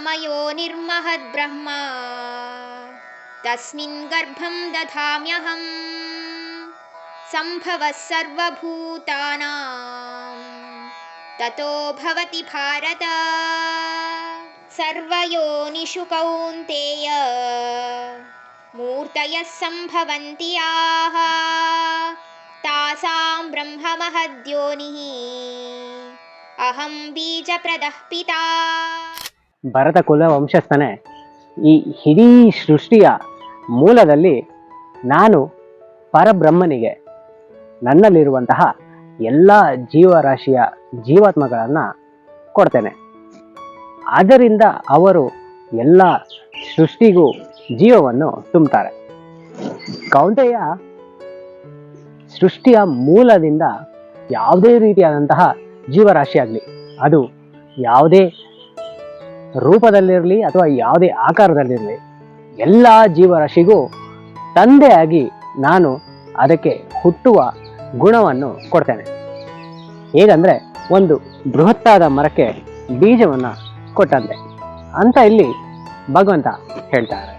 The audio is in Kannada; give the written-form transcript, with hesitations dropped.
ममयो निर्महद्ब्रह्म तस्मिन् गर्भं दधाम्यहम् सम्भवः सर्वभूतानां ततो भवति भारत सर्वयोनिषु कौन्तेय मूर्तयः सम्भवन्ति याः तासां ब्रह्म महद्योनिः ಅಹಂ ಬೀಜಪ್ರದಃ ಪಿತಾ. ಭರತ ಕುಲ ವಂಶಸ್ಥನೇ, ಈ ಇಡೀ ಸೃಷ್ಟಿಯ ಮೂಲದಲ್ಲಿ ನಾನು ಪರಬ್ರಹ್ಮನಿಗೆ ನನ್ನಲ್ಲಿರುವಂತಹ ಎಲ್ಲ ಜೀವರಾಶಿಯ ಜೀವಾತ್ಮಗಳನ್ನು ಕೊಡ್ತೇನೆ. ಆದ್ದರಿಂದ ಅವರು ಎಲ್ಲ ಸೃಷ್ಟಿಗೂ ಜೀವವನ್ನು ತುಂಬುತ್ತಾರೆ. ಕೌಂತೆಯ ಸೃಷ್ಟಿಯ ಮೂಲದಿಂದ ಯಾವುದೇ ರೀತಿಯಾದಂತಹ ಜೀವರಾಶಿ ಆಗಲಿ, ಅದು ಯಾವುದೇ ರೂಪದಲ್ಲಿರಲಿ ಅಥವಾ ಯಾವುದೇ ಆಕಾರದಲ್ಲಿರಲಿ, ಎಲ್ಲ ಜೀವರಾಶಿಗೂ ತಂದೆಯಾಗಿ ನಾನು ಅದಕ್ಕೆ ಹುಟ್ಟುವ ಗುಣವನ್ನು ಕೊಡ್ತೇನೆ. ಹೇಗಂದರೆ ಒಂದು ಬೃಹತ್ತಾದ ಮರಕ್ಕೆ ಬೀಜವನ್ನು ಕೊಟ್ಟಂತೆ ಅಂತ ಇಲ್ಲಿ ಭಗವಂತ ಹೇಳ್ತಾರೆ.